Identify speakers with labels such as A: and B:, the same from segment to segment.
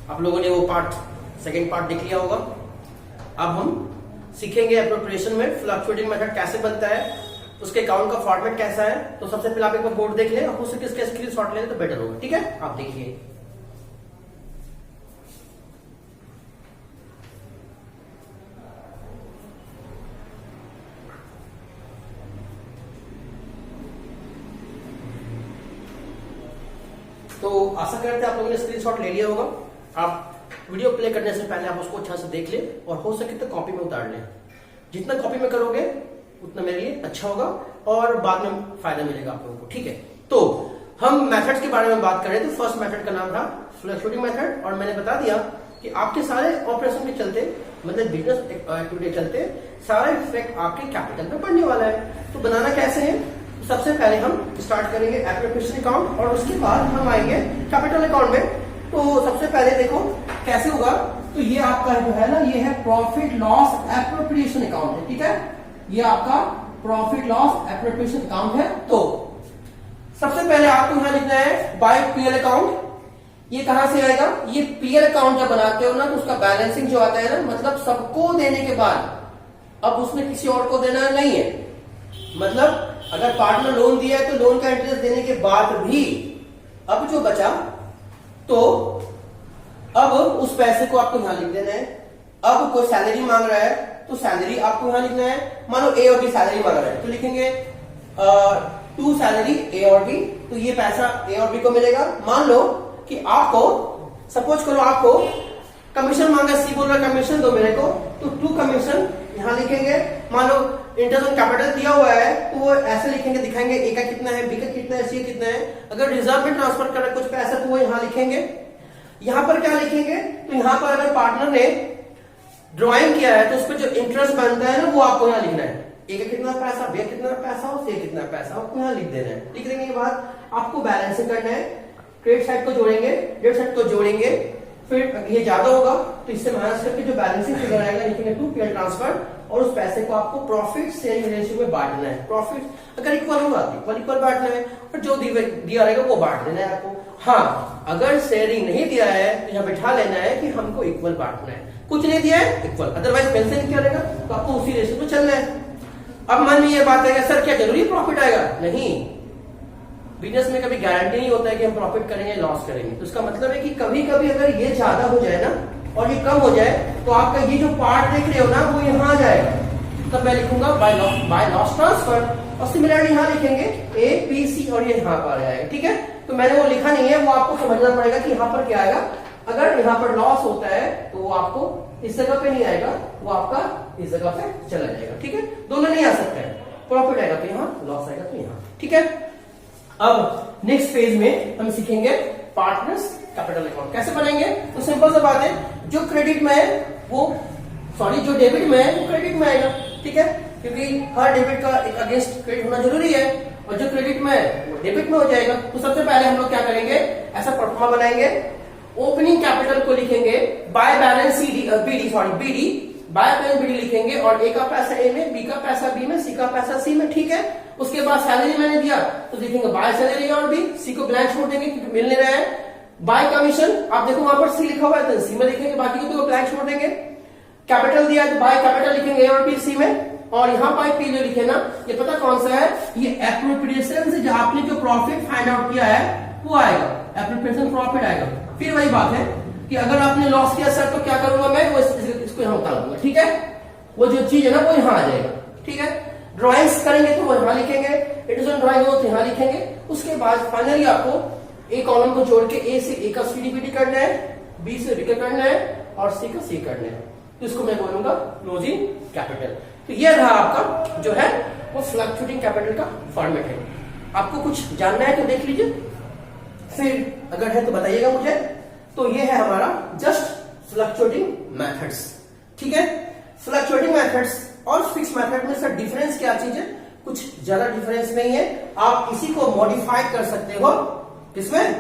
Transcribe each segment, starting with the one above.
A: आप लोगों ने वो सेकेंड पार्ट देख लिया होगा। अब हम सीखेंगे एप्रोप्रिएशन में फ्लक्चुएटिंग मेथड कैसे बनता है, उसके अकाउंट का फॉर्मेट कैसा है। तो सबसे पहले आप एक बार बोर्ड देख ले, और उससे किसके स्क्रीनशॉट ले तो बेटर होगा। ठीक है, आप देखिए। तो आशा करते हैं आप लोगों ने स्क्रीनशॉट ले लिया होगा। आप वीडियो प्ले करने से पहले आप उसको अच्छा से देख ले, और हो सके तो कॉपी में उतार ले। जितना कॉपी में करोगे उतना मेरे लिए अच्छा होगा, और बाद में फायदा मिलेगा आप लोगों को। ठीक है, तो हम मेथड्स के बारे में बात करें तो फर्स्ट मेथड का नाम था फ्लक्चुएटिंग मेथड, और मैंने बता दिया कि आपके सारे ऑपरेशन के चलते, मतलब बिजनेस एक्टिविटी के चलते, सारा इफेक्ट आपके कैपिटल पे पड़ने वाला है। तो बनाना कैसे है, सबसे पहले हम स्टार्ट करेंगे एप्रोप्रिएशन अकाउंट, और उसके बाद हम आएंगे कैपिटल अकाउंट में। तो सबसे पहले देखो कैसे होगा। तो ये आपका जो है ना, ये है प्रॉफिट लॉस एप्रोप्रिएशन अकाउंट है। ठीक है, ये आपका प्रॉफिट लॉस एप्रोप्रिएशन अकाउंट है। तो सबसे पहले आपको यहां लिखना है बाय पीएल अकाउंट। ये कहां से आएगा, ये पीएल अकाउंट जब बनाते हो ना, तो उसका बैलेंसिंग जो आता है ना, मतलब सबको देने के बाद अब उसमें किसी और को देना नहीं है। मतलब अगर पार्टनर लोन दिया है तो लोन का इंटरेस्ट देने के बाद भी अब जो बचा, तो अब उस पैसे को आपको यहां लिख देना है। अब कोई सैलरी मांग रहा है तो सैलरी आपको यहां लिखना है। मानो ए और बी सैलरी मांग रहा है तो लिखेंगे टू सैलरी ए और बी। तो ये पैसा ए और बी को मिलेगा। मान लो कि आपको, सपोज करो आपको कमीशन मांगा, सी बोल रहा कमीशन दो मेरे को, तो टू कमीशन यहां लिखेंगे। मान लो इंटरेस्ट ऑन कैपिटल दिया हुआ है तो वो ऐसे लिखेंगे, दिखाएंगे ए का कितना है, बी का कितना है, सी का कितना है। अगर रिजर्व में ट्रांसफर कर रहे कुछ पैसा तो वो यहां लिखेंगे। यहां पर क्या लिखेंगे, तो यहां पर अगर पार्टनर ने ड्राइंग किया है तो उस पर जो इंटरेस्ट बनता है ना, वो आपको यहां लिखना है। ए का कितना पैसा, बी का कितना पैसा और सी कितना पैसा, आपको यहां लिख देना है। लिख देने के बाद आपको बैलेंसिंग करना है। क्रेडिट साइड को जोड़ेंगे, डेबिट साइड को जोड़ेंगे। फिर ये ज्यादा होगा तो इससे माइनस करके जो बैलेंसिंग फिगर आएगा लिखेंगे टू पीएल ट्रांसफर, और उस पैसे को आपको प्रॉफिट शेयरिंग रेशियो में बांटना है। प्रॉफिट अगर इक्वल होगा तो इक्वल बांटना है, और जो दिया रहेगा वो बांट देना है आपको। हाँ, अगर शेयरिंग नहीं दिया है तो यहाँ बैठा लेना है कि हमको इक्वल बांटना है। कुछ नहीं दिया है इक्वल, अदरवाइज पेंशन नहीं किया रहेगा तो आपको उसी रेशियो में चलना है। अब मन में ये बात है, सर क्या जरूरी प्रॉफिट आएगा? नहीं, बिजनेस में कभी गारंटी नहीं होता है कि हम प्रॉफिट करेंगे लॉस करेंगे। तो इसका मतलब है कि कभी कभी अगर ये ज्यादा हो जाए ना और ये कम हो जाए तो आपका ये जो पार्ट देख रहे हो ना, वो यहाँ आ जाएगा। तब मैं लिखूंगा बाय लॉस ट्रांसफर, और सिमिलरली यहाँ लिखेंगे ए बी सी, और ये यहाँ पर आएगा। ठीक है, तो मैंने वो लिखा नहीं है, वो आपको समझना पड़ेगा कि यहाँ पर क्या आएगा। अगर यहाँ पर लॉस होता है तो वो आपको इस जगह पे नहीं आएगा, वो आपका इस जगह पे चला जाएगा। ठीक है, दोनों नहीं आ सकते हैं। प्रॉफिट आएगा तो यहाँ, लॉस आएगा तो यहाँ। ठीक है, अब नेक्स्ट फेज में हम सीखेंगे पार्टनर्स कैपिटल अकाउंट कैसे बनेंगे। तो सिंपल सा बात है, जो क्रेडिट में है वो, सॉरी जो डेबिट में है वो क्रेडिट में आएगा। ठीक है, क्योंकि हर डेबिट का एक अगेंस्ट क्रेडिट होना जरूरी है, और जो क्रेडिट में है वो डेबिट में हो जाएगा। तो सबसे पहले हम लोग क्या करेंगे, ऐसा प्रोफार्मा बनाएंगे। ओपनिंग कैपिटल को लिखेंगे by balance BD, by balance BD लिखेंगे, और ए का पैसा ए में, बी का पैसा बी में, सी का पैसा सी में। ठीक है, उसके बाद सैलरी मैंने दिया तो लिखेंगे बाय सैलरी और बी, सी को ब्लैंक छोड़ देंगे क्योंकि मिल नहीं रहा है। बाय कमीशन, आप देखो वहां पर सी लिखा हुआ है तो सी में लिखेंगे, बाकी को ब्लैंक छोड़ देंगे। कैपिटल दिया तो बाय कैपिटल लिखेंगे ए और बी सी में, और यहाँ बाय पी जो लिखे ना, ये पता कौन सा है, ये एप्रोप्रिएशन से जो आपने जो प्रॉफिट फाइंड आउट किया है वो आएगा, एप्रोप्रिएशन प्रॉफिट आएगा। फिर वही बात है कि अगर आपने लॉस किया सर तो क्या करूंगा मैं, वो इसको यहाँ उतार दूंगा। ठीक है, वो जो चीज है ना वो यहाँ आ जाएगा। ठीक है, ड्राइंग्स करेंगे तो वो यहाँ लिखेंगे, एडिशन ड्राइंग हो तो यहाँ लिखेंगे। उसके बाद फाइनली आपको ए कॉलम को जोड़ के ए से ए का सीडीपीडी करना है, बी से बी का करना है, और सी का सी करना है। तो इसको मैं बोलूंगा क्लोजिंग कैपिटल। तो ये रहा आपका जो है वो फ्लक्चुएटिंग कैपिटल का फॉर्मेट है। आपको कुछ जानना है तो देख लीजिए, फिर अगर है तो बताइएगा मुझे। तो ये है हमारा जस्ट फ्लक्चुएटिंग मेथड्स। ठीक है, फ्लक्चुएटिंग मेथड्स और फिक्स मेथड में सर डिफरेंस क्या चीज है? कुछ ज्यादा डिफरेंस नहीं है। आप इसी को मॉडिफाई कर सकते हो किसमें,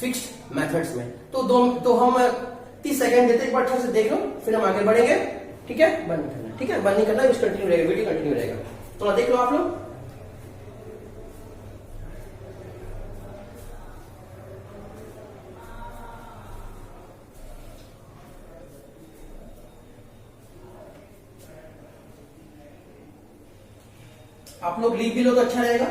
A: फिक्स्ड मेथड्स में। तो हम 30 सेकंड देते, एक बार अच्छा से देख लो, फिर हम आगे बढ़ेंगे। ठीक है, बंद नहीं करना। ठीक है, बंद नहीं करना, कंटिन्यू रहेगा, वीडियो कंटिन्यू रहेगा। तो देख लो आप लोग। आप लोग लिख भी लो तो अच्छा रहेगा।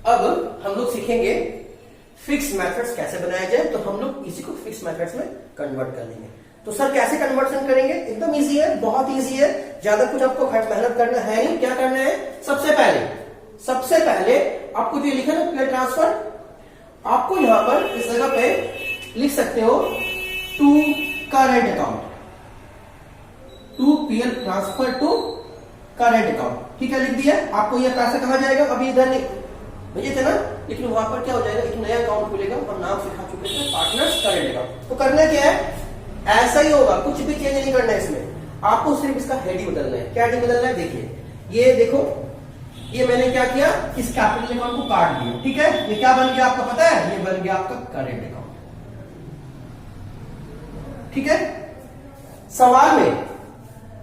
A: अब हम लोग सीखेंगे फिक्स मेथड्स कैसे बनाया जाए, तो हम लोग इसी को फिक्स मेथड्स में कन्वर्ट कर लेंगे। तो सर कैसे कन्वर्सन करेंगे? एकदम इजी है, बहुत इजी है, ज्यादा कुछ आपको मेहनत करना है नहीं। क्या करना है? सबसे पहले आपको जो लिखा है ना पे ट्रांसफर, आपको यहां पर इस जगह पे लिख सकते हो to current account, to PL transfer to current account. ठीक है, लिख दिया। आपको यह पैसा कहां जाएगा? अभी इधर भेजे थे ना, लेकिन वहां पर क्या हो जाएगा, एक नया अकाउंट खुलेगा और नाम सिखा चुके थे पार्टनर्स करेंट अकाउंट। तो करना क्या है? ऐसा ही होगा, कुछ भी चेंज नहीं करना है इसमें। आपको सिर्फ इसका हेड ही बदलना है। क्या हेड बदलना है? देखिए, ये देखो, ये मैंने क्या किया, इस कैपिटल अकाउंट को काट दिया। ठीक है, ये क्या बन गया आपका पता है? ये बन गया आपका करेंट अकाउंट। ठीक है, सवाल में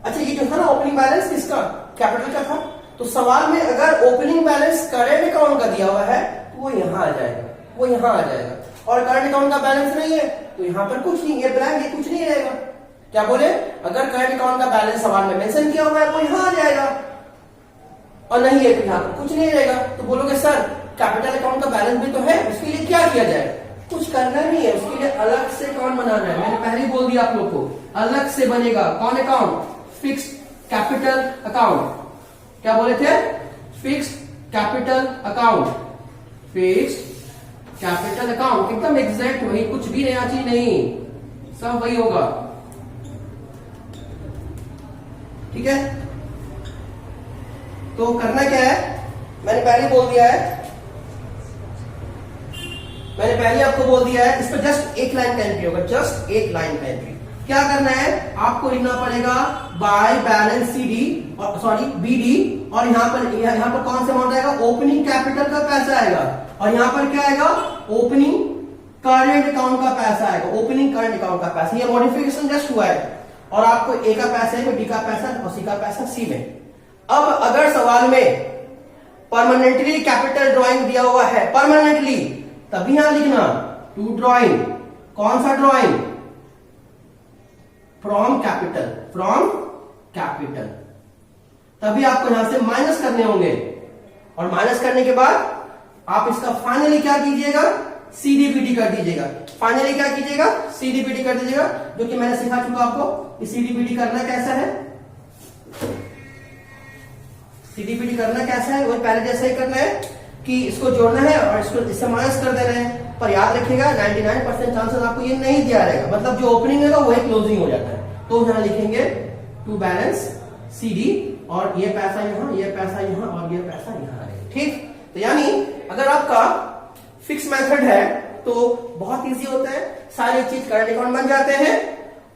A: अच्छा ये जो था ना ओपनिंग बैलेंस किसका? कैपिटल का था। तो सवाल में अगर ओपनिंग बैलेंस करेंट अकाउंट का दिया हुआ है तो वो यहां आ जाएगा, वो यहां आ जाएगा। और करंट अकाउंट का बैलेंस नहीं है तो यहां पर कुछ नहीं, ये ब्लैंक, ये कुछ नहीं रहेगा। क्या बोले? अगर करंट अकाउंट का बैलेंस सवाल में मेंशन किया हुआ है वो यहां आ जाएगा, और नहीं है तो यहां पर कुछ नहीं रहेगा। तो बोलोगे सर कैपिटल अकाउंट का बैलेंस भी तो है, उसके लिए क्या किया जाए? कुछ करना नहीं है, उसके लिए अलग से अकाउंट बनाना है। मैंने पहले ही बोल दिया आप लोग को, अलग से बनेगा। कौन अकाउंट? Fix capital account. क्या बोले थे? Fix capital account, fix capital account, एकदम एग्जैक्ट वही, कुछ भी नया चीज नहीं, सब वही होगा। ठीक है, तो करना क्या है? मैंने पहले बोल दिया है, मैंने पहले आपको बोल दिया है, इस पर जस्ट एक लाइन का एंट्री होगा, जस्ट एक लाइन का एंट्री। क्या करना है? आपको लिखना पड़ेगा बाय बैलेंस सीडी और सॉरी बीडी, और यहां पर कौन सा अमाउंट आएगा? ओपनिंग कैपिटल का पैसा आएगा, और यहां पर क्या आएगा? ओपनिंग करंट अकाउंट का पैसा आएगा, ओपनिंग करंट अकाउंट का पैसा। ये मॉडिफिकेशन जस्ट हुआ है, और आपको ए का पैसा है, बी का पैसा और सी का पैसा सी में। अब अगर सवाल में परमानेंटली कैपिटल ड्राइंग दिया हुआ है, परमानेंटली, तभी यहां लिखना टू ड्राइंग। कौन सा drawing? From capital, from capital. तभी आपको यहां से माइनस करने होंगे, और माइनस करने के बाद आप इसका फाइनली क्या कीजिएगा? सीडीबीडी कर दीजिएगा। फाइनली क्या कीजिएगा? सीडीबीडी कर दीजिएगा, जो कि मैंने सिखा चुका आपको। सीडीबीडी करना कैसा है? सीडीबीडी करना कैसा है? वही पहले जैसा ही करना है कि इसको जोड़ना है और इसको इससे माइनस कर देना है। पर याद रखिएगा 99% चांसेस आपको ये नहीं दिया रहेगा, मतलब जो ओपनिंग है वही क्लोजिंग हो जाता है। तो यहां लिखेंगे टू बैलेंस सीडी, और ये पैसा यहां, ये पैसा यहां, और ये पैसा यहां रहेगा। ठीक, तो यानी अगर आपका फिक्स मेथड है तो बहुत इजी होता है, सारी चीज करंट अकाउंट बन जाते हैं,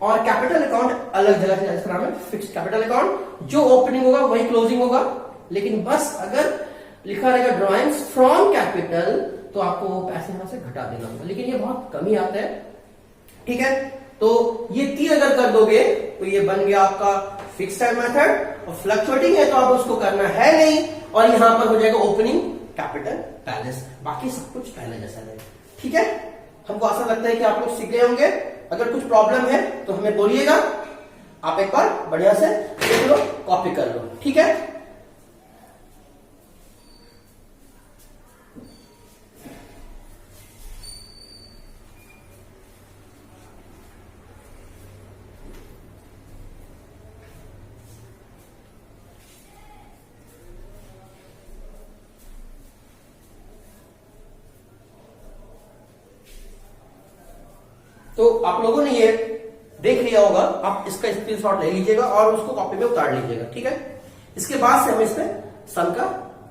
A: और कैपिटल अकाउंट अलग जगह से इसका नाम है फिक्स कैपिटल अकाउंट। जो ओपनिंग होगा वही क्लोजिंग होगा, लेकिन बस अगर लिखा रहेगा ड्रॉइंग्स फ्रॉम कैपिटल तो आपको वो पैसे यहां से घटा देना होगा, लेकिन ये बहुत कम ही आता है। ठीक है, तो ये 3 अगर कर दोगे तो ये बन गया आपका फिक्स टाइम मेथड। और फ्लक्चुएटिंग है तो आप उसको करना है नहीं, और यहां पर हो जाएगा ओपनिंग कैपिटल बैलेंस, बाकी सब कुछ पहले जैसा रहेगा। ठीक है, हमको आशा लगता है कि आप लोग सीख गए होंगे। अगर कुछ प्रॉब्लम है तो हमें बोलिएगा, आप एक बार बढ़िया से देख लो, कॉपी कर लो। ठीक है, तो आप लोगों ने ये देख लिया होगा, आप इसका स्क्रीनशॉट ले लीजिएगा और उसको कॉपी में उतार लीजिएगा। ठीक है, इसके बाद से हम इस पे सम का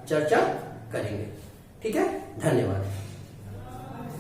A: चर्चा करेंगे। ठीक है, धन्यवाद।